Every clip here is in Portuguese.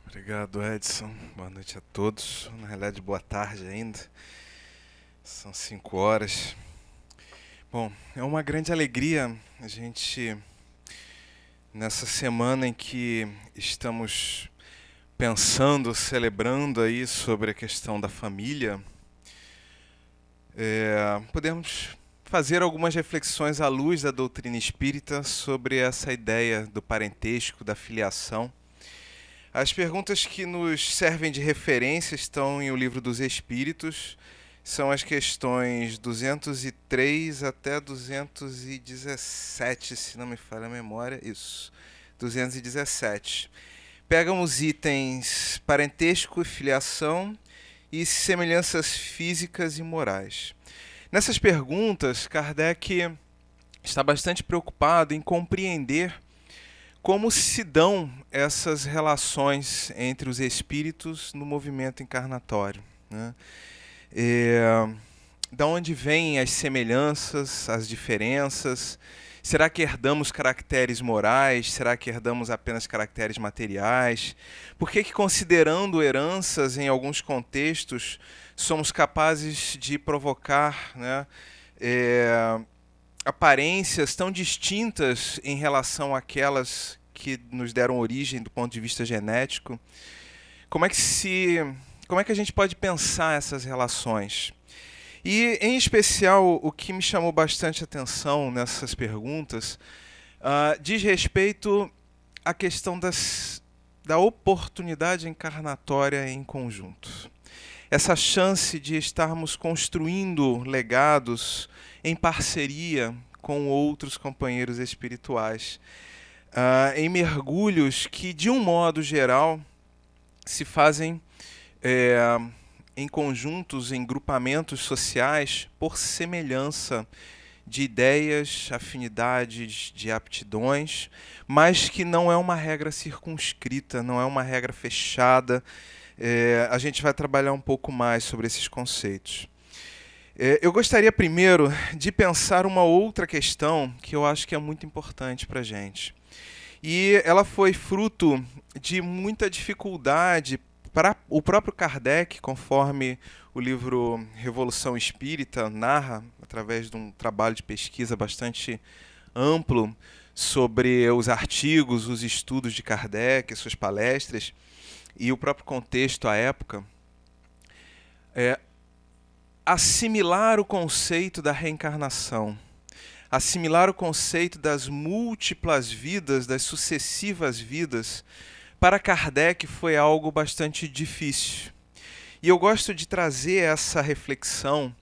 Obrigado, Edson. Boa noite a todos. Na realidade, boa tarde ainda. São 5 horas. Bom, é uma grande alegria a gente, nessa semana em que estamos pensando, celebrando aí sobre a questão da família, podemos fazer algumas reflexões à luz da doutrina espírita sobre essa ideia do parentesco, da filiação. As perguntas que nos servem de referência estão em O Livro dos Espíritos, são as questões 203 até 217, se não me falha a memória, isso, 217. Pegam os itens parentesco e filiação e semelhanças físicas e morais. Nessas perguntas, Kardec está bastante preocupado em compreender como se dão essas relações entre os espíritos no movimento encarnatório, né? Da onde vêm as semelhanças, as diferenças? Será que herdamos caracteres morais? Será que herdamos apenas caracteres materiais? Por que, considerando heranças em alguns contextos, somos capazes de provocar, né, aparências tão distintas em relação àquelas que nos deram origem do ponto de vista genético? Como é que a gente pode pensar essas relações? E, em especial, o que me chamou bastante atenção nessas perguntas diz respeito à questão da oportunidade encarnatória em conjunto. Essa chance de estarmos construindo legados em parceria com outros companheiros espirituais, em mergulhos que, de um modo geral, se fazem em conjuntos, em grupamentos sociais, por semelhança de ideias, afinidades, de aptidões, mas que não é uma regra circunscrita, não é uma regra fechada. A gente vai trabalhar um pouco mais sobre esses conceitos. Eu gostaria primeiro de pensar uma outra questão que eu acho que é muito importante para a gente. E ela foi fruto de muita dificuldade para o próprio Kardec, conforme o livro Revolução Espírita narra, através de um trabalho de pesquisa bastante amplo sobre os artigos, os estudos de Kardec, suas palestras, e o próprio contexto à época, assimilar o conceito da reencarnação, assimilar o conceito das múltiplas vidas, das sucessivas vidas, para Kardec foi algo bastante difícil. E eu gosto de trazer essa reflexão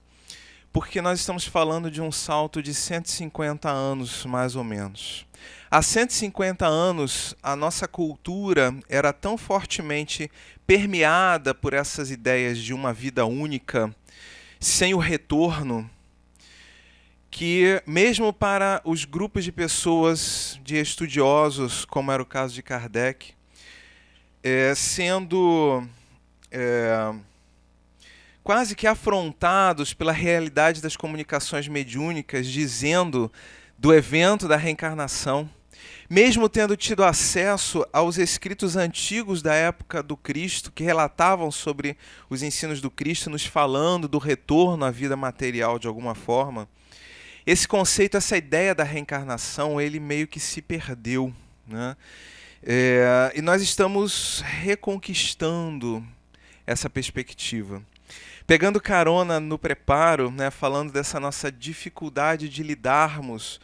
porque nós estamos falando de um salto de 150 anos, mais ou menos. Há 150 anos, a nossa cultura era tão fortemente permeada por essas ideias de uma vida única, sem o retorno, que mesmo para os grupos de pessoas, de estudiosos, como era o caso de Kardec, sendo quase que afrontados pela realidade das comunicações mediúnicas, dizendo do evento da reencarnação, mesmo tendo tido acesso aos escritos antigos da época do Cristo, que relatavam sobre os ensinos do Cristo, nos falando do retorno à vida material de alguma forma, esse conceito, essa ideia da reencarnação, ele meio que se perdeu, né? E nós estamos reconquistando essa perspectiva. Pegando carona no preparo, né, falando dessa nossa dificuldade de lidarmos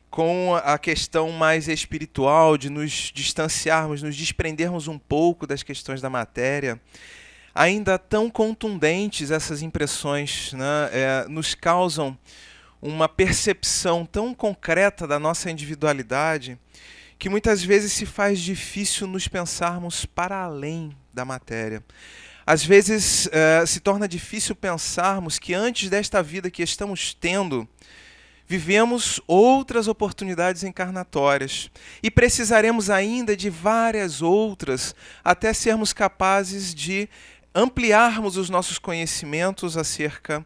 com a questão mais espiritual, de nos distanciarmos, nos desprendermos um pouco das questões da matéria, ainda tão contundentes essas impressões, né, nos causam uma percepção tão concreta da nossa individualidade, que muitas vezes se faz difícil nos pensarmos para além da matéria. Às vezes se torna difícil pensarmos que antes desta vida que estamos tendo, vivemos outras oportunidades encarnatórias e precisaremos ainda de várias outras até sermos capazes de ampliarmos os nossos conhecimentos acerca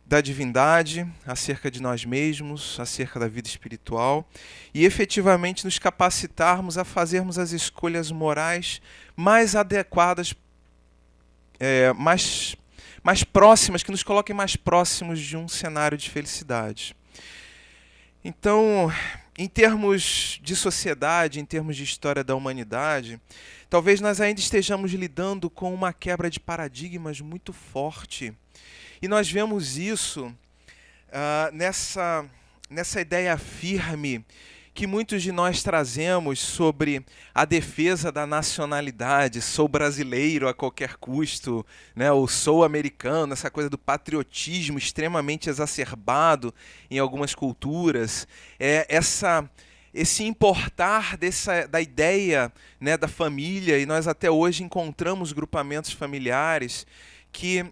da divindade, acerca de nós mesmos, acerca da vida espiritual e efetivamente nos capacitarmos a fazermos as escolhas morais mais adequadas, mais próximas, que nos coloquem mais próximos de um cenário de felicidade. Então, em termos de sociedade, em termos de história da humanidade, talvez nós ainda estejamos lidando com uma quebra de paradigmas muito forte. E nós vemos isso nessa ideia firme que muitos de nós trazemos sobre a defesa da nacionalidade. Sou brasileiro a qualquer custo, né? Ou sou americano, essa coisa do patriotismo extremamente exacerbado em algumas culturas. Esse importar da ideia, né, da família, e nós até hoje encontramos grupamentos familiares que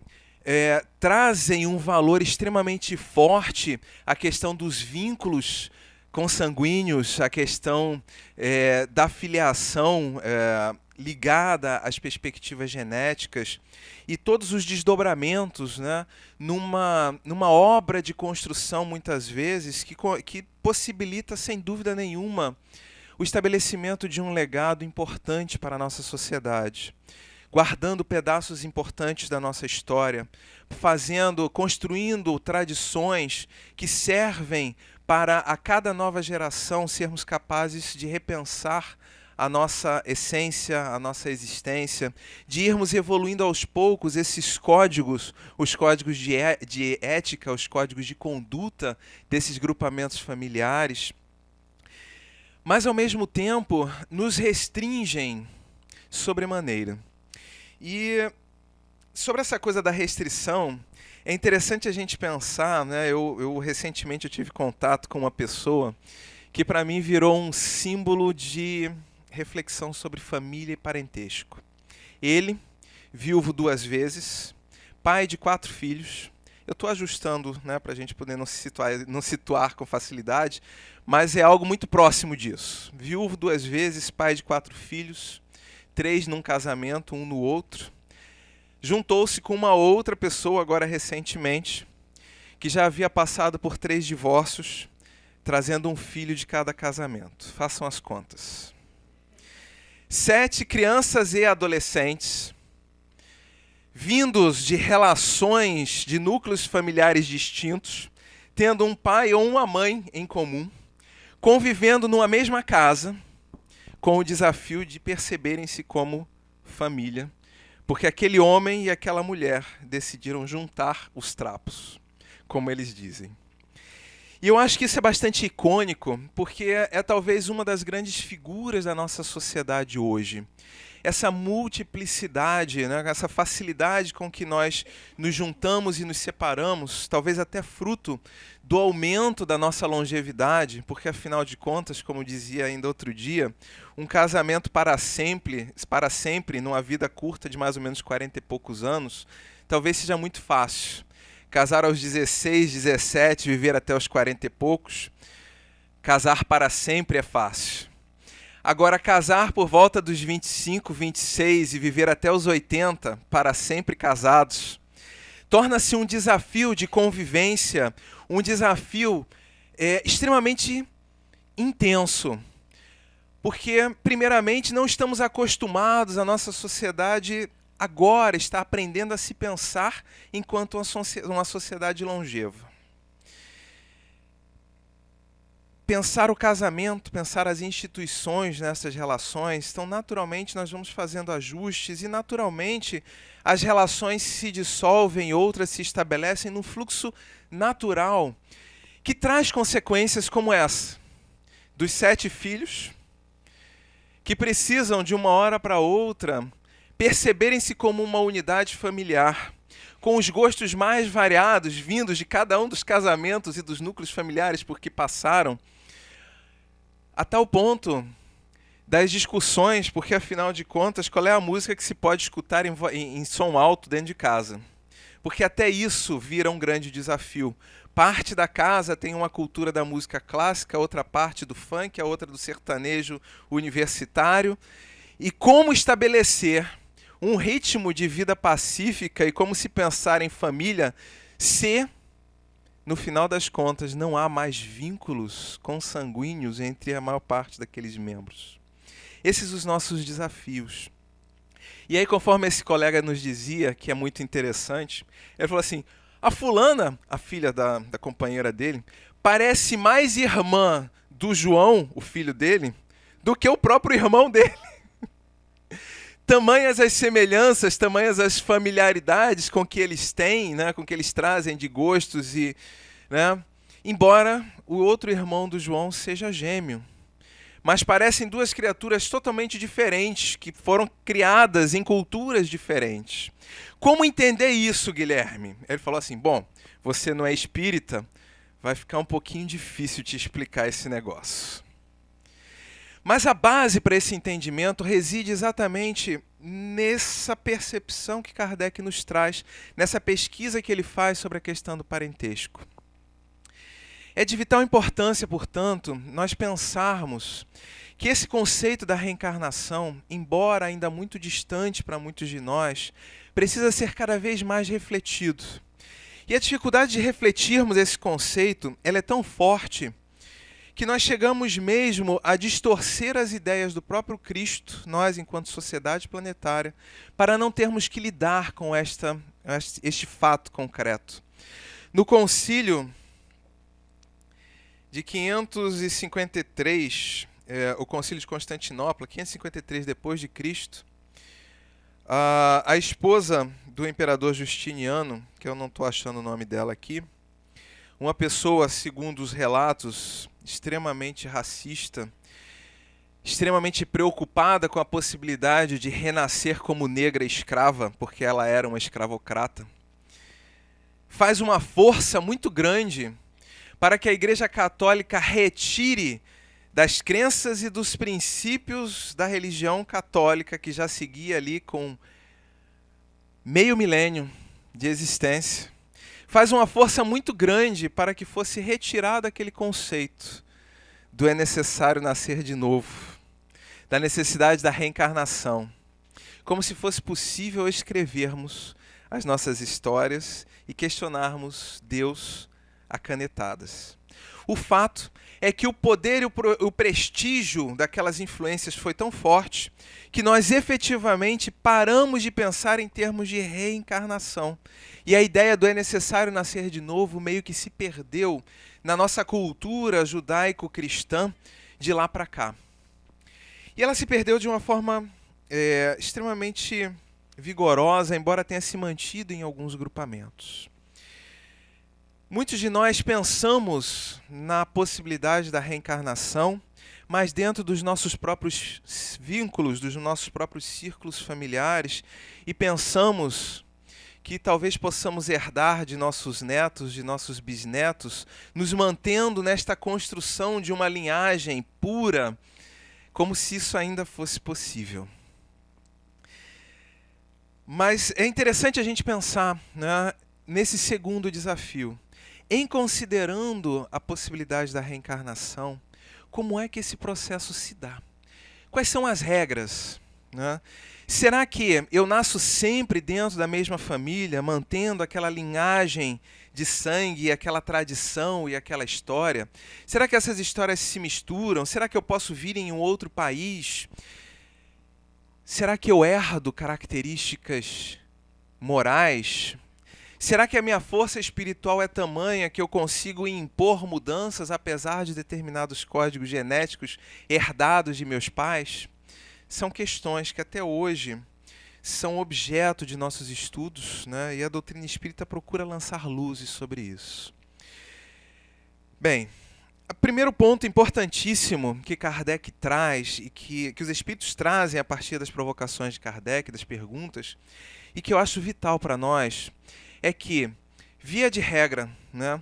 trazem um valor extremamente forte à questão dos vínculos consanguíneos, a questão da filiação ligada às perspectivas genéticas e todos os desdobramentos, né, numa obra de construção, muitas vezes, que possibilita, sem dúvida nenhuma, o estabelecimento de um legado importante para a nossa sociedade, guardando pedaços importantes da nossa história, construindo tradições que servem para a cada nova geração sermos capazes de repensar a nossa essência, a nossa existência, de irmos evoluindo aos poucos esses códigos, os códigos de ética, os códigos de conduta desses grupamentos familiares, mas ao mesmo tempo nos restringem sobremaneira. E sobre essa coisa da restrição, é interessante a gente pensar, né? Eu recentemente tive contato com uma pessoa que para mim virou um símbolo de reflexão sobre família e parentesco. Ele, viúvo 2 vezes, pai de 4 filhos. Eu estou ajustando, né, para a gente poder não situar com facilidade, mas é algo muito próximo disso. Viúvo 2 vezes, pai de 4 filhos, 3 num casamento, 1 no outro. Juntou-se com uma outra pessoa, agora recentemente, que já havia passado por 3 divórcios, trazendo um filho de cada casamento. Façam as contas. 7 crianças e adolescentes, vindos de relações, de núcleos familiares distintos, tendo um pai ou uma mãe em comum, convivendo numa mesma casa, com o desafio de perceberem-se como família, porque aquele homem e aquela mulher decidiram juntar os trapos, como eles dizem. E eu acho que isso é bastante icônico, porque é talvez uma das grandes figuras da nossa sociedade hoje. Essa multiplicidade, né, essa facilidade com que nós nos juntamos e nos separamos, talvez até fruto do aumento da nossa longevidade, porque afinal de contas, como dizia ainda outro dia, um casamento para sempre, numa vida curta de mais ou menos 40 e poucos anos, talvez seja muito fácil. Casar aos 16, 17, viver até os 40 e poucos, casar para sempre é fácil. Agora, casar por volta dos 25, 26 e viver até os 80, para sempre casados, torna-se um desafio de convivência, um desafio extremamente intenso. Porque, primeiramente, não estamos acostumados, a nossa sociedade agora está aprendendo a se pensar enquanto uma sociedade longeva. Pensar o casamento, pensar as instituições nessas relações, então naturalmente nós vamos fazendo ajustes e naturalmente as relações se dissolvem, outras se estabelecem num fluxo natural que traz consequências como essa, dos 7 filhos que precisam de uma hora para outra perceberem-se como uma unidade familiar, com os gostos mais variados vindos de cada um dos casamentos e dos núcleos familiares por que passaram, a tal ponto das discussões, porque afinal de contas, qual é a música que se pode escutar em som alto dentro de casa? Porque até isso vira um grande desafio. Parte da casa tem uma cultura da música clássica, outra parte do funk, a outra do sertanejo universitário. E como estabelecer um ritmo de vida pacífica e como se pensar em família se no final das contas, não há mais vínculos consanguíneos entre a maior parte daqueles membros. Esses são os nossos desafios. E aí, conforme esse colega nos dizia, que é muito interessante, ele falou assim, a fulana, a filha da companheira dele, parece mais irmã do João, o filho dele, do que o próprio irmão dele. Tamanhas as semelhanças, tamanhas as familiaridades com que eles têm, né, com que eles trazem de gostos, né, embora o outro irmão do João seja gêmeo. Mas parecem duas criaturas totalmente diferentes, que foram criadas em culturas diferentes. Como entender isso, Guilherme? Ele falou assim, bom, você não é espírita, vai ficar um pouquinho difícil te explicar esse negócio. Mas a base para esse entendimento reside exatamente nessa percepção que Kardec nos traz, nessa pesquisa que ele faz sobre a questão do parentesco. É de vital importância, portanto, nós pensarmos que esse conceito da reencarnação, embora ainda muito distante para muitos de nós, precisa ser cada vez mais refletido. E a dificuldade de refletirmos esse conceito, ela é tão forte que nós chegamos mesmo a distorcer as ideias do próprio Cristo, nós enquanto sociedade planetária, para não termos que lidar com este fato concreto. No concílio de 553, o concílio de Constantinopla, 553 depois de Cristo, a esposa do imperador Justiniano, que eu não estou achando o nome dela aqui, uma pessoa, segundo os relatos, extremamente racista, extremamente preocupada com a possibilidade de renascer como negra escrava, porque ela era uma escravocrata, faz uma força muito grande para que a Igreja Católica retire das crenças e dos princípios da religião católica, que já seguia ali com meio milênio de existência, faz uma força muito grande para que fosse retirado aquele conceito do é necessário nascer de novo, da necessidade da reencarnação, como se fosse possível escrevermos as nossas histórias e questionarmos Deus a canetadas. O fato é que o poder e o prestígio daquelas influências foi tão forte que nós efetivamente paramos de pensar em termos de reencarnação. E a ideia do é necessário nascer de novo meio que se perdeu na nossa cultura judaico-cristã de lá para cá. E ela se perdeu de uma forma extremamente vigorosa, embora tenha se mantido em alguns grupamentos. Muitos de nós pensamos na possibilidade da reencarnação, mas dentro dos nossos próprios vínculos, dos nossos próprios círculos familiares, e pensamos que talvez possamos herdar de nossos netos, de nossos bisnetos, nos mantendo nesta construção de uma linhagem pura, como se isso ainda fosse possível. Mas é interessante a gente pensar, né, nesse segundo desafio. Em considerando a possibilidade da reencarnação, como é que esse processo se dá? Quais são as regras, né? Será que eu nasço sempre dentro da mesma família, mantendo aquela linhagem de sangue, aquela tradição e aquela história? Será que essas histórias se misturam? Será que eu posso vir em um outro país? Será que eu herdo características morais? Será que a minha força espiritual é tamanha que eu consigo impor mudanças apesar de determinados códigos genéticos herdados de meus pais? São questões que até hoje são objeto de nossos estudos, né? E a doutrina espírita procura lançar luzes sobre isso. Bem, o primeiro ponto importantíssimo que Kardec traz e que os espíritos trazem a partir das provocações de Kardec, das perguntas, e que eu acho vital para nós, é que, via de regra, né,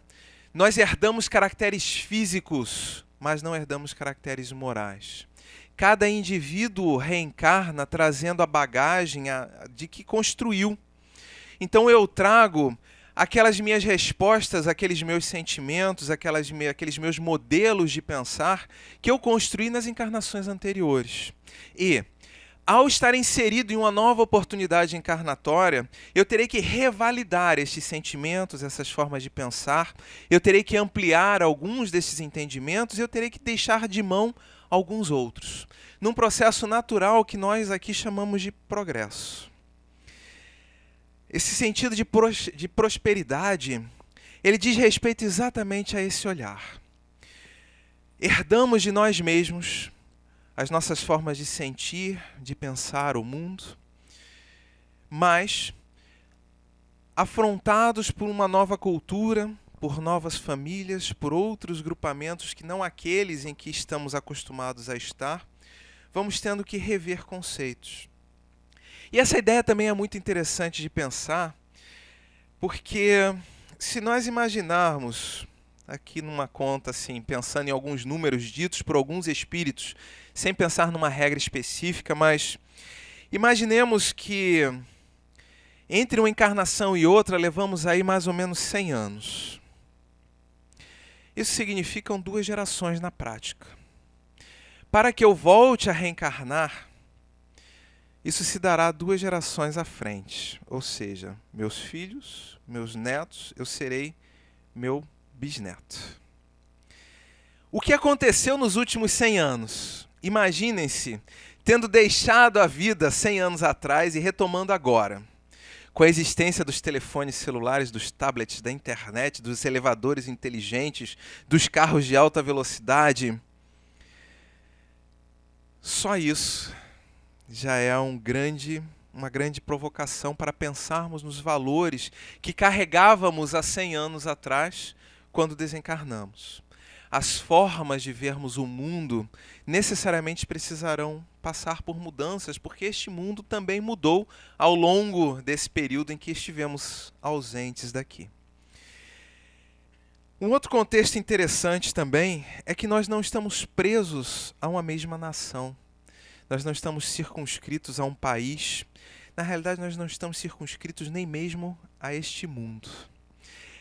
nós herdamos caracteres físicos, mas não herdamos caracteres morais. Cada indivíduo reencarna trazendo a bagagem de que construiu. Então eu trago aquelas minhas respostas, aqueles meus sentimentos, aqueles meus modelos de pensar que eu construí nas encarnações anteriores. E, Ao estar inserido em uma nova oportunidade encarnatória, eu terei que revalidar estes sentimentos, essas formas de pensar, eu terei que ampliar alguns desses entendimentos, eu terei que deixar de mão alguns outros, num processo natural que nós aqui chamamos de progresso. Esse sentido de prosperidade, ele diz respeito exatamente a esse olhar. Herdamos de nós mesmos as nossas formas de sentir, de pensar o mundo, mas, afrontados por uma nova cultura, por novas famílias, por outros grupamentos que não aqueles em que estamos acostumados a estar, vamos tendo que rever conceitos. E essa ideia também é muito interessante de pensar, porque se nós imaginarmos aqui numa conta, assim, pensando em alguns números ditos por alguns espíritos, sem pensar numa regra específica, mas imaginemos que entre uma encarnação e outra levamos aí mais ou menos 100 anos. Isso significam 2 gerações na prática. Para que eu volte a reencarnar, isso se dará 2 gerações à frente. Ou seja, meus filhos, meus netos, eu serei meu bisneto. O que aconteceu nos últimos 100 anos? Imaginem-se tendo deixado a vida 100 anos atrás e retomando agora, com a existência dos telefones celulares, dos tablets, da internet, dos elevadores inteligentes, dos carros de alta velocidade. Só isso já é uma grande provocação para pensarmos nos valores que carregávamos há 100 anos atrás, quando desencarnamos. As formas de vermos o mundo necessariamente precisarão passar por mudanças, porque este mundo também mudou ao longo desse período em que estivemos ausentes daqui. Um outro contexto interessante também é que nós não estamos presos a uma mesma nação. Nós não estamos circunscritos a um país. Na realidade, nós não estamos circunscritos nem mesmo a este mundo.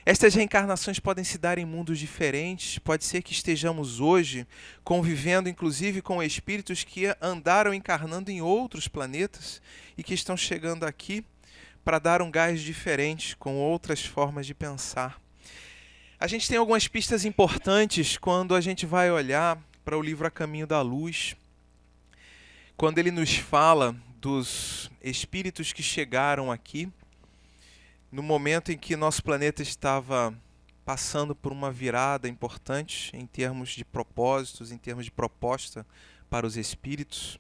Estas reencarnações podem se dar em mundos diferentes. Pode ser que estejamos hoje convivendo, inclusive, com espíritos que andaram encarnando em outros planetas e que estão chegando aqui para dar um gás diferente, com outras formas de pensar. A gente tem algumas pistas importantes quando a gente vai olhar para o livro A Caminho da Luz, quando ele nos fala dos espíritos que chegaram aqui no momento em que nosso planeta estava passando por uma virada importante em termos de propósitos, em termos de proposta para os espíritos.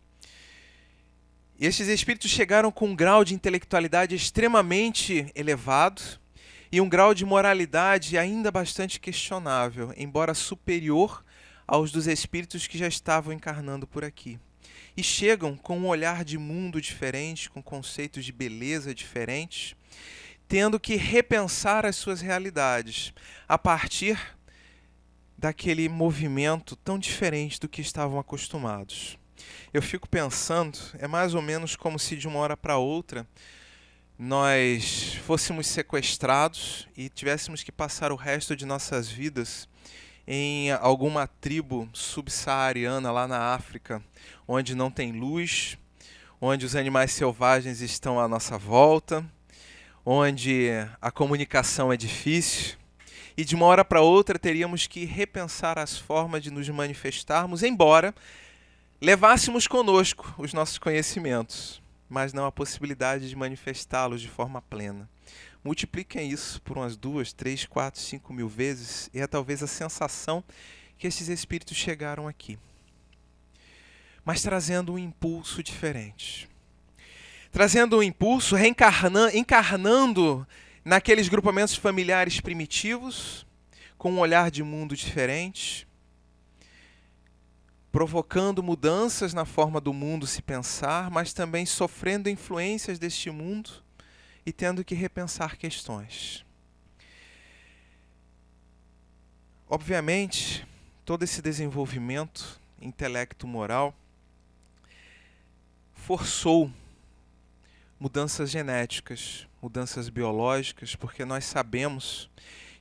E estes espíritos chegaram com um grau de intelectualidade extremamente elevado e um grau de moralidade ainda bastante questionável, embora superior aos dos espíritos que já estavam encarnando por aqui. E chegam com um olhar de mundo diferente, com conceitos de beleza diferentes, tendo que repensar as suas realidades a partir daquele movimento tão diferente do que estavam acostumados. Eu fico pensando, é mais ou menos como se de uma hora para outra nós fôssemos sequestrados e tivéssemos que passar o resto de nossas vidas em alguma tribo subsaariana lá na África, onde não tem luz, onde os animais selvagens estão à nossa volta, onde a comunicação é difícil, e de uma hora para outra teríamos que repensar as formas de nos manifestarmos, embora levássemos conosco os nossos conhecimentos, mas não a possibilidade de manifestá-los de forma plena. Multipliquem isso por umas 2, 3, 4, 5 mil vezes, e é talvez a sensação que esses espíritos chegaram aqui, mas trazendo um impulso diferente. Trazendo um impulso, encarnando naqueles grupamentos familiares primitivos, com um olhar de mundo diferente, provocando mudanças na forma do mundo se pensar, mas também sofrendo influências deste mundo e tendo que repensar questões. Obviamente, todo esse desenvolvimento intelecto-moral forçou mudanças genéticas, mudanças biológicas, porque nós sabemos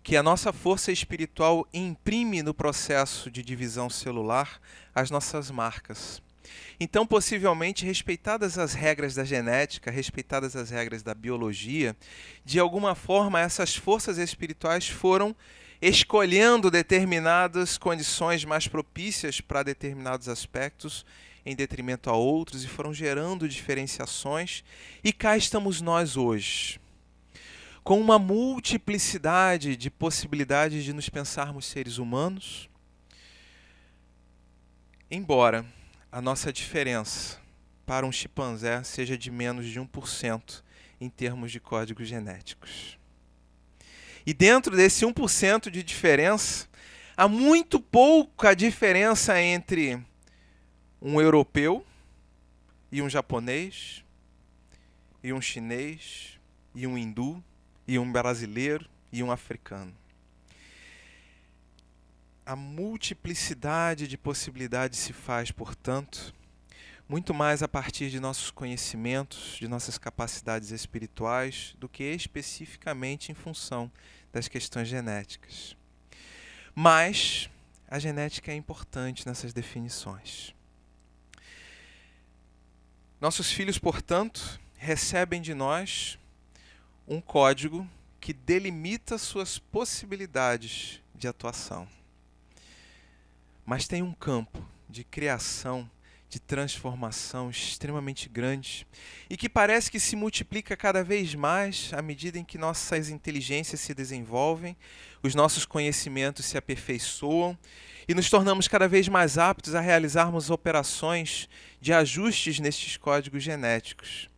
que a nossa força espiritual imprime no processo de divisão celular as nossas marcas. Então, possivelmente, respeitadas as regras da genética, respeitadas as regras da biologia, de alguma forma essas forças espirituais foram escolhendo determinadas condições mais propícias para determinados aspectos, em detrimento a outros, e foram gerando diferenciações. E cá estamos nós hoje, com uma multiplicidade de possibilidades de nos pensarmos seres humanos, embora a nossa diferença para um chimpanzé seja de menos de 1% em termos de códigos genéticos. E dentro desse 1% de diferença, há muito pouca diferença entre um europeu e um japonês, e um chinês, e um hindu, e um brasileiro, e um africano. A multiplicidade de possibilidades se faz, portanto, muito mais a partir de nossos conhecimentos, de nossas capacidades espirituais, do que especificamente em função das questões genéticas. Mas a genética é importante nessas definições. Nossos filhos, portanto, recebem de nós um código que delimita suas possibilidades de atuação. Mas tem um campo de criação, de transformação extremamente grande e que parece que se multiplica cada vez mais à medida em que nossas inteligências se desenvolvem, os nossos conhecimentos se aperfeiçoam e nos tornamos cada vez mais aptos a realizarmos operações de ajustes nestes códigos genéticos,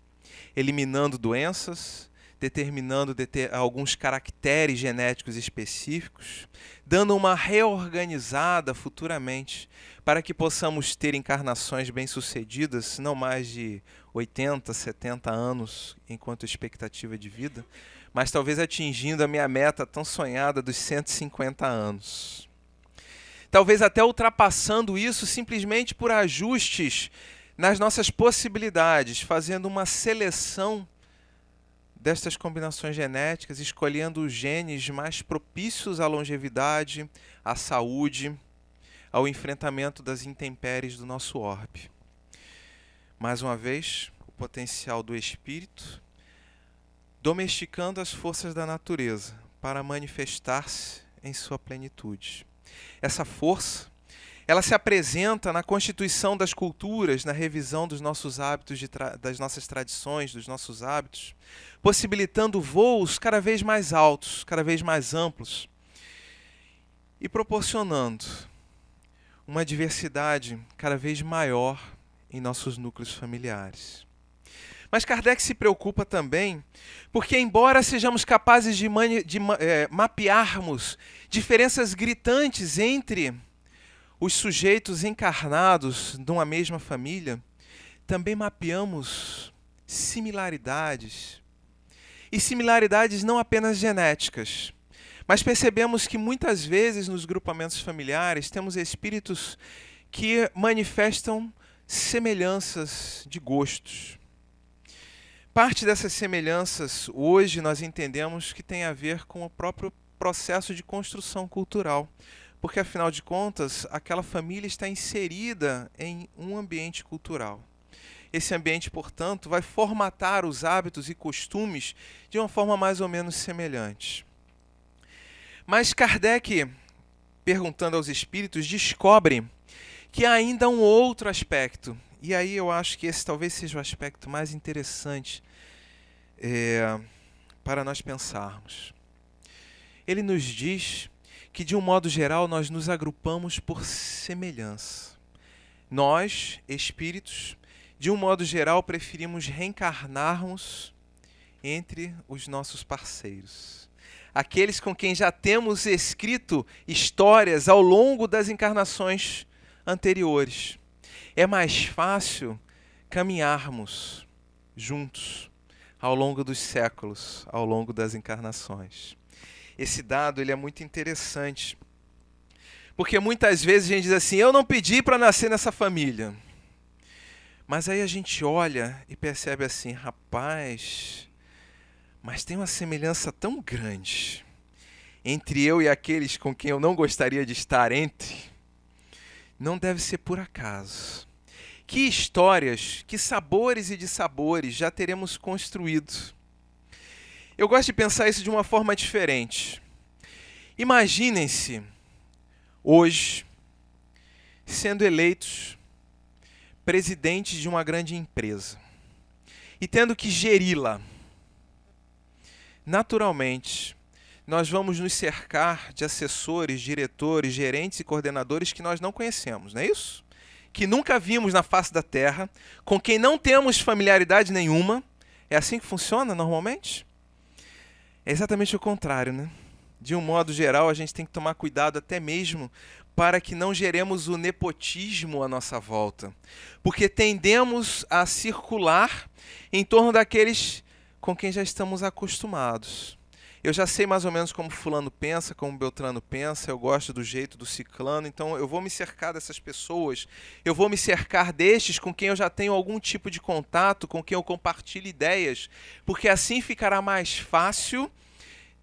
eliminando doenças, determinando alguns caracteres genéticos específicos, dando uma reorganizada futuramente para que possamos ter encarnações bem-sucedidas, não mais de 80, 70 anos enquanto expectativa de vida, mas talvez atingindo a minha meta tão sonhada dos 150 anos. Talvez até ultrapassando isso simplesmente por ajustes nas nossas possibilidades, fazendo uma seleção destas combinações genéticas, escolhendo os genes mais propícios à longevidade, à saúde, ao enfrentamento das intempéries do nosso orbe. Mais uma vez, o potencial do espírito, domesticando as forças da natureza para manifestar-se em sua plenitude. Essa força, ela se apresenta na constituição das culturas, na revisão dos nossos hábitos, das nossas tradições, dos nossos hábitos, possibilitando voos cada vez mais altos, cada vez mais amplos e proporcionando uma diversidade cada vez maior em nossos núcleos familiares. Mas Kardec se preocupa também porque, embora sejamos capazes de mapearmos diferenças gritantes entre os sujeitos encarnados de uma mesma família, também mapeamos similaridades. E similaridades não apenas genéticas, mas percebemos que muitas vezes nos grupamentos familiares temos espíritos que manifestam semelhanças de gostos. Parte dessas semelhanças hoje nós entendemos que tem a ver com o próprio processo de construção cultural, porque afinal de contas aquela família está inserida em um ambiente cultural. Esse ambiente, portanto, vai formatar os hábitos e costumes de uma forma mais ou menos semelhante. Mas Kardec, perguntando aos espíritos, descobre que há ainda um outro aspecto. E aí eu acho que esse talvez seja o aspecto mais interessante para nós pensarmos. Ele nos diz que, de um modo geral, nós nos agrupamos por semelhança. Nós, espíritos, de um modo geral, preferimos reencarnarmos entre os nossos parceiros. Aqueles com quem já temos escrito histórias ao longo das encarnações anteriores. É mais fácil caminharmos juntos ao longo dos séculos, ao longo das encarnações. Esse dado ele é muito interessante, porque muitas vezes a gente diz assim, eu não pedi para nascer nessa família. Mas aí a gente olha e percebe assim, rapaz, mas tem uma semelhança tão grande entre eu e aqueles com quem eu não gostaria de estar entre. Não deve ser por acaso. Que histórias, que sabores e dissabores já teremos construído. Eu gosto de pensar isso de uma forma diferente. Imaginem-se, hoje, sendo eleitos presidentes de uma grande empresa e tendo que geri-la. Naturalmente, nós vamos nos cercar de assessores, diretores, gerentes e coordenadores que nós não conhecemos, não é isso? Que nunca vimos na face da terra, com quem não temos familiaridade nenhuma. É assim que funciona normalmente? É exatamente o contrário, né? De um modo geral, a gente tem que tomar cuidado até mesmo para que não geremos o nepotismo à nossa volta. Porque tendemos a circular em torno daqueles com quem já estamos acostumados. Eu já sei mais ou menos como fulano pensa, como Beltrano pensa, eu gosto do jeito do ciclano, então eu vou me cercar dessas pessoas, eu vou me cercar destes com quem eu já tenho algum tipo de contato, com quem eu compartilho ideias, porque assim ficará mais fácil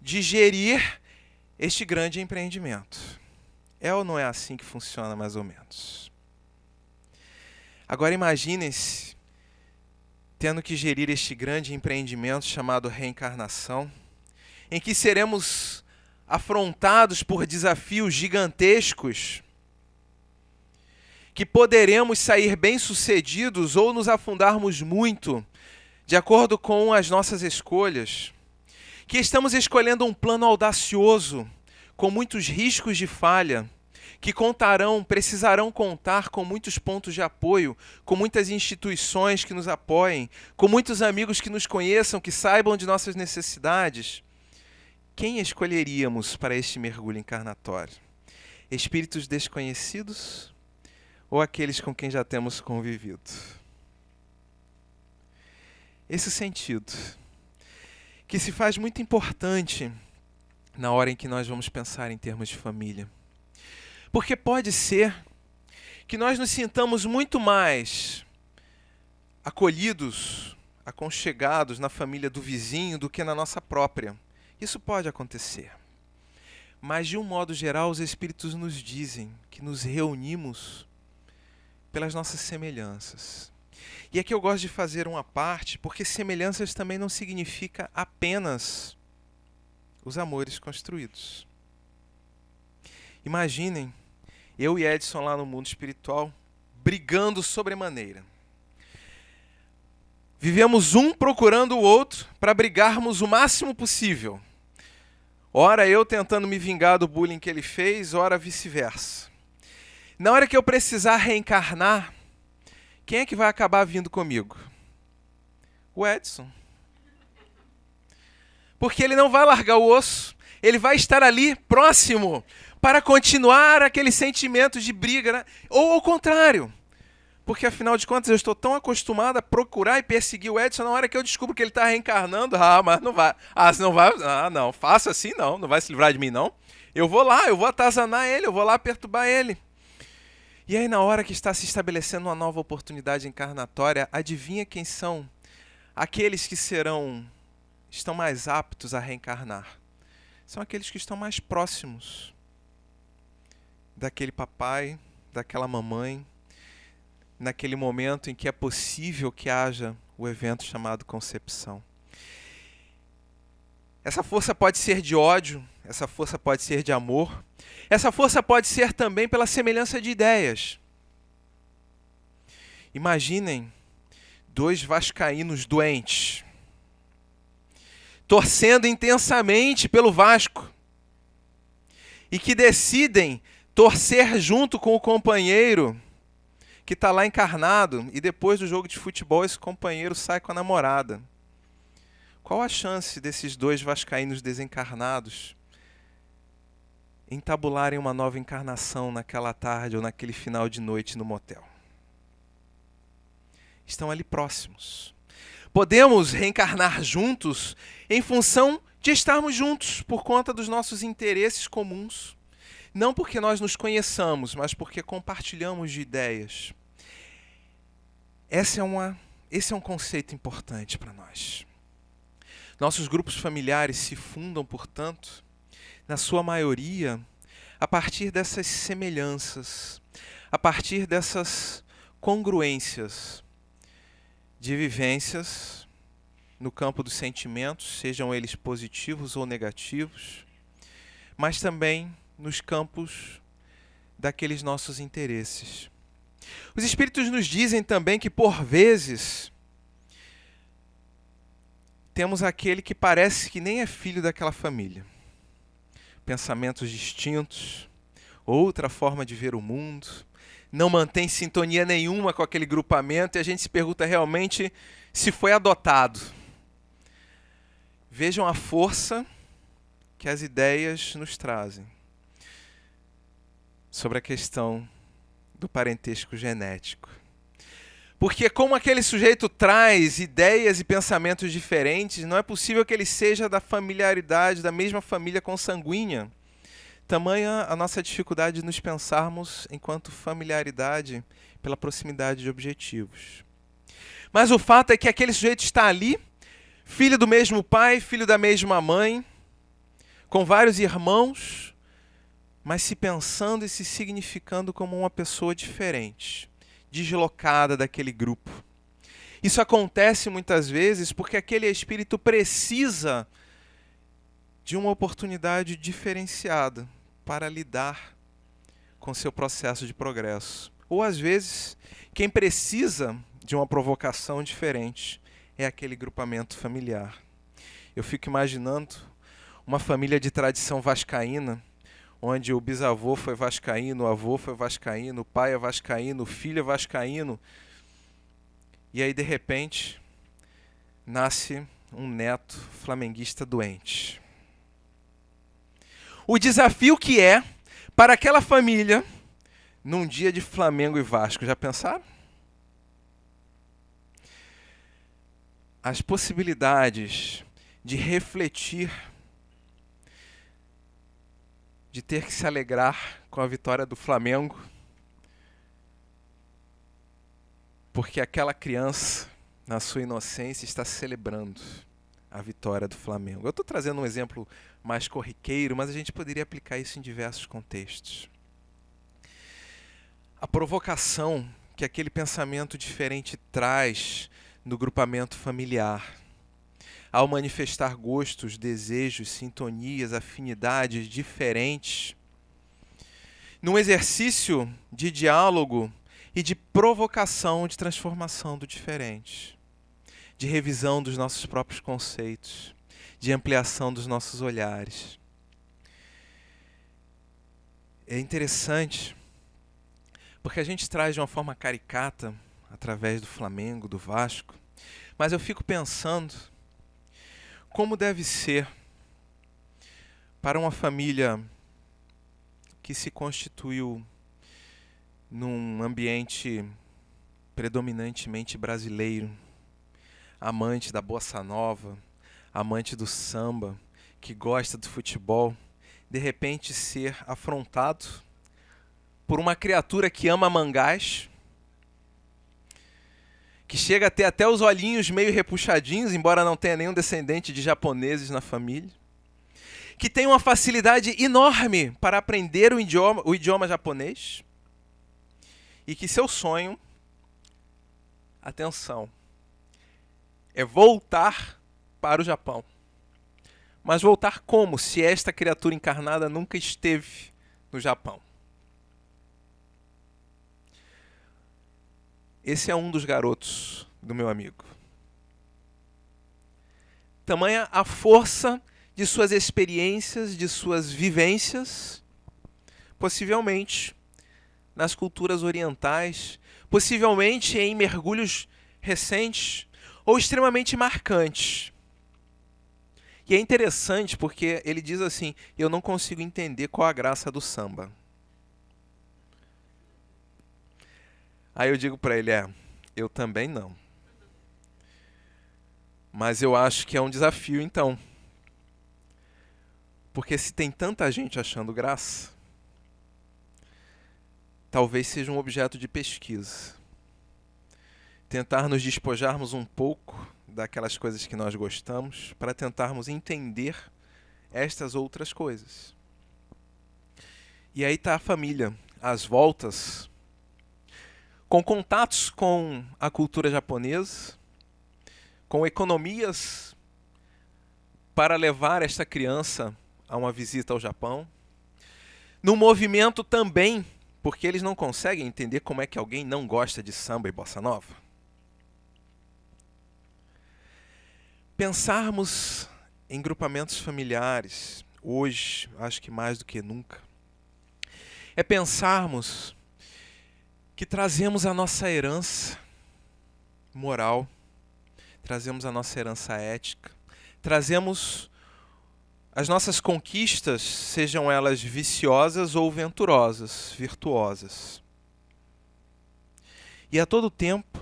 de gerir este grande empreendimento. É ou não é assim que funciona, mais ou menos? Agora imaginem-se tendo que gerir este grande empreendimento chamado reencarnação, em que seremos afrontados por desafios gigantescos, que poderemos sair bem-sucedidos ou nos afundarmos muito, de acordo com as nossas escolhas, que estamos escolhendo um plano audacioso, com muitos riscos de falha, que precisarão contar com muitos pontos de apoio, com muitas instituições que nos apoiem, com muitos amigos que nos conheçam, que saibam de nossas necessidades. Quem escolheríamos para este mergulho encarnatório? Espíritos desconhecidos ou aqueles com quem já temos convivido? Esse sentido, que se faz muito importante na hora em que nós vamos pensar em termos de família. Porque pode ser que nós nos sintamos muito mais acolhidos, aconchegados na família do vizinho do que na nossa própria. Isso pode acontecer. Mas, de um modo geral, os Espíritos nos dizem que nos reunimos pelas nossas semelhanças. E aqui eu gosto de fazer uma parte, porque semelhanças também não significa apenas os amores construídos. Imaginem, eu e Edson lá no mundo espiritual, brigando sobremaneira. Vivemos um procurando o outro para brigarmos o máximo possível. Ora eu tentando me vingar do bullying que ele fez, ora vice-versa. Na hora que eu precisar reencarnar, quem é que vai acabar vindo comigo? O Edson. Porque ele não vai largar o osso, ele vai estar ali próximo para continuar aquele sentimento de briga, né? Ou ao contrário. Porque, afinal de contas, eu estou tão acostumado a procurar e perseguir o Edson, na hora que eu descubro que ele está reencarnando, mas não vai. Você não vai? Não, faça assim não vai se livrar de mim não. Eu vou lá, eu vou atazanar ele, eu vou lá perturbar ele. E aí, na hora que está se estabelecendo uma nova oportunidade encarnatória, adivinha quem são aqueles que estão mais aptos a reencarnar? São aqueles que estão mais próximos daquele papai, daquela mamãe, naquele momento em que é possível que haja o evento chamado concepção. Essa força pode ser de ódio, essa força pode ser de amor, essa força pode ser também pela semelhança de ideias. Imaginem 2 vascaínos doentes, torcendo intensamente pelo Vasco, e que decidem torcer junto com o companheiro que está lá encarnado, e depois do jogo de futebol esse companheiro sai com a namorada. Qual a chance desses 2 vascaínos desencarnados entabularem uma nova encarnação naquela tarde ou naquele final de noite no motel? Estão ali próximos. Podemos reencarnar juntos em função de estarmos juntos por conta dos nossos interesses comuns. Não porque nós nos conheçamos, mas porque compartilhamos de ideias. Esse é um conceito importante para nós. Nossos grupos familiares se fundam, portanto, na sua maioria, a partir dessas semelhanças, a partir dessas congruências de vivências no campo dos sentimentos, sejam eles positivos ou negativos, mas também nos campos daqueles nossos interesses. Os Espíritos nos dizem também que, por vezes, temos aquele que parece que nem é filho daquela família. Pensamentos distintos, outra forma de ver o mundo, não mantém sintonia nenhuma com aquele grupamento e a gente se pergunta realmente se foi adotado. Vejam a força que as ideias nos trazem sobre a questão do parentesco genético. Porque como aquele sujeito traz ideias e pensamentos diferentes, não é possível que ele seja da familiaridade, da mesma família consanguínea. Tamanha a nossa dificuldade de nos pensarmos enquanto familiaridade pela proximidade de objetivos. Mas o fato é que aquele sujeito está ali, filho do mesmo pai, filho da mesma mãe, com vários irmãos, mas se pensando e se significando como uma pessoa diferente, deslocada daquele grupo. Isso acontece muitas vezes porque aquele espírito precisa de uma oportunidade diferenciada para lidar com seu processo de progresso. Ou às vezes, quem precisa de uma provocação diferente é aquele grupamento familiar. Eu fico imaginando uma família de tradição vascaína, onde o bisavô foi vascaíno, o avô foi vascaíno, o pai é vascaíno, o filho é vascaíno. E aí, de repente, nasce um neto flamenguista doente. O desafio que é para aquela família num dia de Flamengo e Vasco. Já pensaram? As possibilidades de refletir, de ter que se alegrar com a vitória do Flamengo, porque aquela criança, na sua inocência, está celebrando a vitória do Flamengo. Eu estou trazendo um exemplo mais corriqueiro, mas a gente poderia aplicar isso em diversos contextos. A provocação que aquele pensamento diferente traz no grupamento familiar, ao manifestar gostos, desejos, sintonias, afinidades diferentes, num exercício de diálogo e de provocação de transformação do diferente, de revisão dos nossos próprios conceitos, de ampliação dos nossos olhares. É interessante, porque a gente traz de uma forma caricata, através do Flamengo, do Vasco, mas eu fico pensando como deve ser para uma família que se constituiu num ambiente predominantemente brasileiro, amante da bossa nova, amante do samba, que gosta do futebol, de repente ser afrontado por uma criatura que ama mangás, que chega a ter até os olhinhos meio repuxadinhos, embora não tenha nenhum descendente de japoneses na família, que tem uma facilidade enorme para aprender o idioma japonês, e que seu sonho, atenção, é voltar para o Japão. Mas voltar como, se esta criatura encarnada nunca esteve no Japão? Esse é um dos garotos do meu amigo. Tamanha a força de suas experiências, de suas vivências, possivelmente nas culturas orientais, possivelmente em mergulhos recentes ou extremamente marcantes. E é interessante porque ele diz assim: eu não consigo entender qual a graça do samba. Aí eu digo para ele: eu também não. Mas eu acho que é um desafio então. Porque se tem tanta gente achando graça, talvez seja um objeto de pesquisa. Tentar nos despojarmos um pouco daquelas coisas que nós gostamos para tentarmos entender estas outras coisas. E aí está a família, às voltas, com contatos com a cultura japonesa, com economias para levar esta criança a uma visita ao Japão, no movimento também, porque eles não conseguem entender como é que alguém não gosta de samba e bossa nova. Pensarmos em grupamentos familiares, hoje, acho que mais do que nunca, é pensarmos que trazemos a nossa herança moral, trazemos a nossa herança ética, trazemos as nossas conquistas, sejam elas viciosas ou venturosas, virtuosas. E a todo tempo,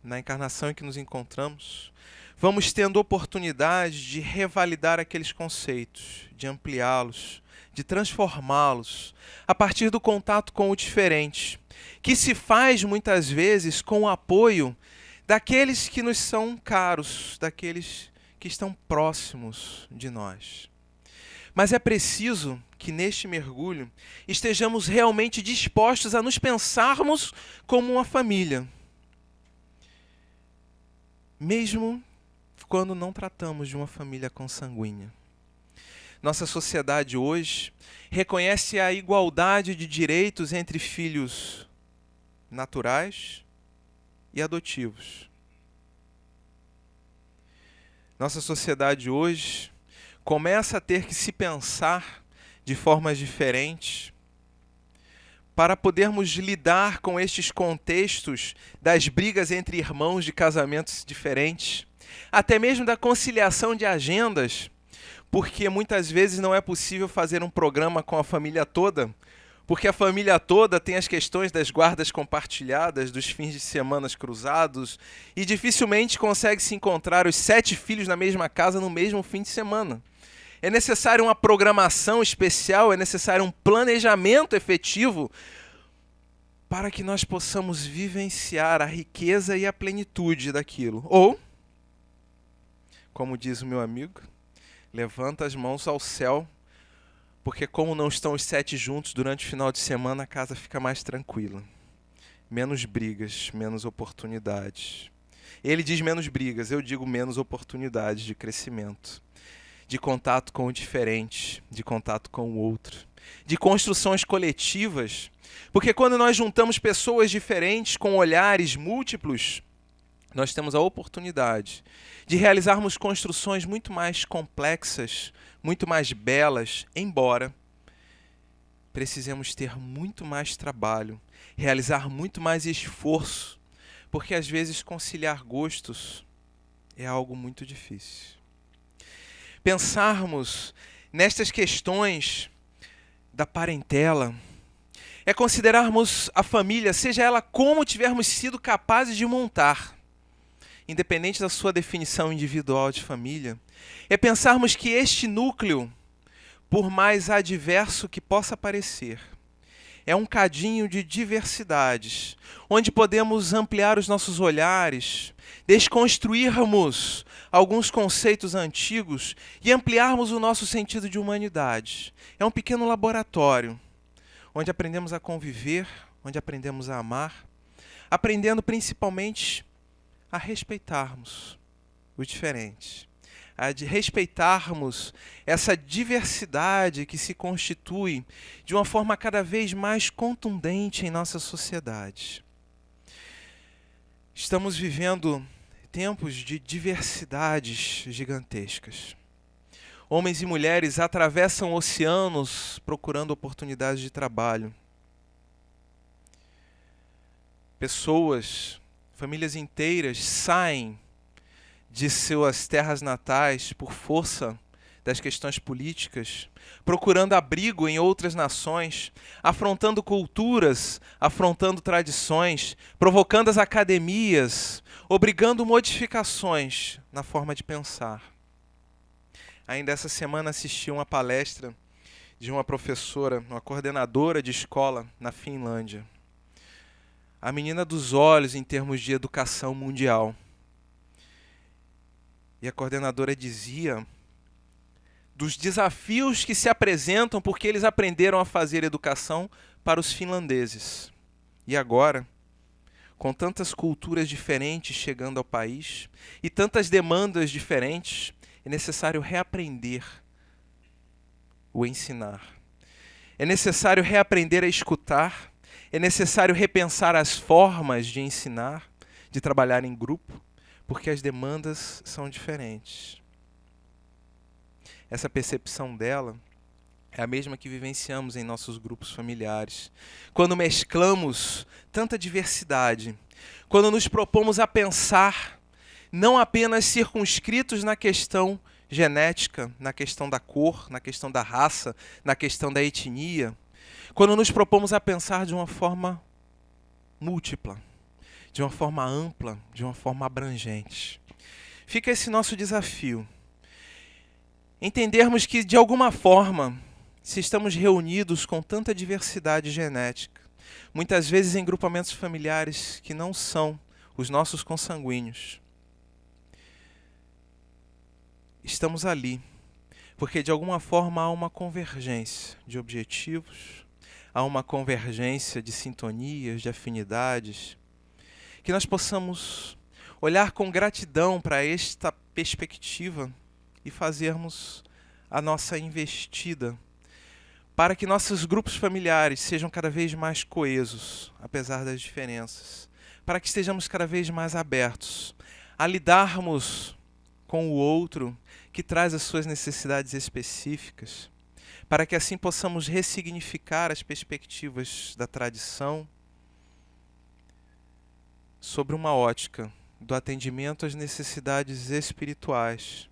na encarnação em que nos encontramos, vamos tendo oportunidade de revalidar aqueles conceitos, de ampliá-los, de transformá-los a partir do contato com o diferente, que se faz muitas vezes com o apoio daqueles que nos são caros, daqueles que estão próximos de nós. Mas é preciso que neste mergulho estejamos realmente dispostos a nos pensarmos como uma família, mesmo quando não tratamos de uma família consanguínea. Nossa sociedade hoje reconhece a igualdade de direitos entre filhos naturais e adotivos. Nossa sociedade hoje começa a ter que se pensar de formas diferentes para podermos lidar com estes contextos das brigas entre irmãos de casamentos diferentes, até mesmo da conciliação de agendas, porque muitas vezes não é possível fazer um programa com a família toda, porque a família toda tem as questões das guardas compartilhadas, dos fins de semana cruzados, e dificilmente consegue se encontrar os 7 filhos na mesma casa no mesmo fim de semana. É necessário uma programação especial, é necessário um planejamento efetivo para que nós possamos vivenciar a riqueza e a plenitude daquilo. Ou, como diz o meu amigo, levanta as mãos ao céu, porque como não estão os 7 juntos durante o final de semana, a casa fica mais tranquila. Menos brigas, menos oportunidades. Ele diz menos brigas, eu digo menos oportunidades de crescimento, de contato com o diferente, de contato com o outro, de construções coletivas, porque quando nós juntamos pessoas diferentes com olhares múltiplos, nós temos a oportunidade de realizarmos construções muito mais complexas, muito mais belas, embora precisemos ter muito mais trabalho, realizar muito mais esforço, porque às vezes conciliar gostos é algo muito difícil. Pensarmos nestas questões da parentela é considerarmos a família, seja ela como tivermos sido capazes de montar, independente da sua definição individual de família, é pensarmos que este núcleo, por mais adverso que possa parecer, é um cadinho de diversidades, onde podemos ampliar os nossos olhares, desconstruirmos alguns conceitos antigos e ampliarmos o nosso sentido de humanidade. É um pequeno laboratório, onde aprendemos a conviver, onde aprendemos a amar, aprendendo principalmente a respeitarmos o diferente, a de respeitarmos essa diversidade que se constitui de uma forma cada vez mais contundente em nossa sociedade. Estamos vivendo tempos de diversidades gigantescas. Homens e mulheres atravessam oceanos procurando oportunidades de trabalho. Pessoas, famílias inteiras saem de suas terras natais por força das questões políticas, procurando abrigo em outras nações, afrontando culturas, afrontando tradições, provocando as academias, obrigando modificações na forma de pensar. Ainda essa semana assisti uma palestra de uma professora, uma coordenadora de escola na Finlândia. A menina dos olhos em termos de educação mundial. E a coordenadora dizia dos desafios que se apresentam porque eles aprenderam a fazer educação para os finlandeses. E agora, com tantas culturas diferentes chegando ao país e tantas demandas diferentes, é necessário reaprender o ensinar. É necessário reaprender a escutar, é necessário repensar as formas de ensinar, de trabalhar em grupo, porque as demandas são diferentes. Essa percepção dela é a mesma que vivenciamos em nossos grupos familiares. Quando mesclamos tanta diversidade, quando nos propomos a pensar não apenas circunscritos na questão genética, na questão da cor, na questão da raça, na questão da etnia, quando nos propomos a pensar de uma forma múltipla, de uma forma ampla, de uma forma abrangente. Fica esse nosso desafio. Entendermos que, de alguma forma, se estamos reunidos com tanta diversidade genética, muitas vezes em grupamentos familiares que não são os nossos consanguíneos, estamos ali, porque de alguma forma há uma convergência de objetivos, há uma convergência de sintonias, de afinidades, que nós possamos olhar com gratidão para esta perspectiva e fazermos a nossa investida para que nossos grupos familiares sejam cada vez mais coesos, apesar das diferenças, para que estejamos cada vez mais abertos a lidarmos com o outro que traz as suas necessidades específicas, para que assim possamos ressignificar as perspectivas da tradição sobre uma ótica do atendimento às necessidades espirituais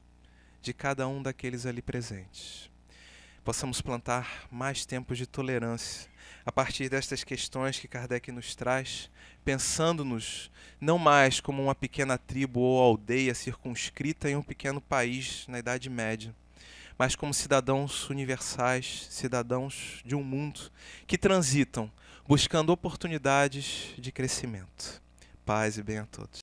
de cada um daqueles ali presentes. Possamos plantar mais tempos de tolerância a partir destas questões que Kardec nos traz, pensando-nos não mais como uma pequena tribo ou aldeia circunscrita em um pequeno país na Idade Média, mas como cidadãos universais, cidadãos de um mundo que transitam buscando oportunidades de crescimento. Paz e bem a todos.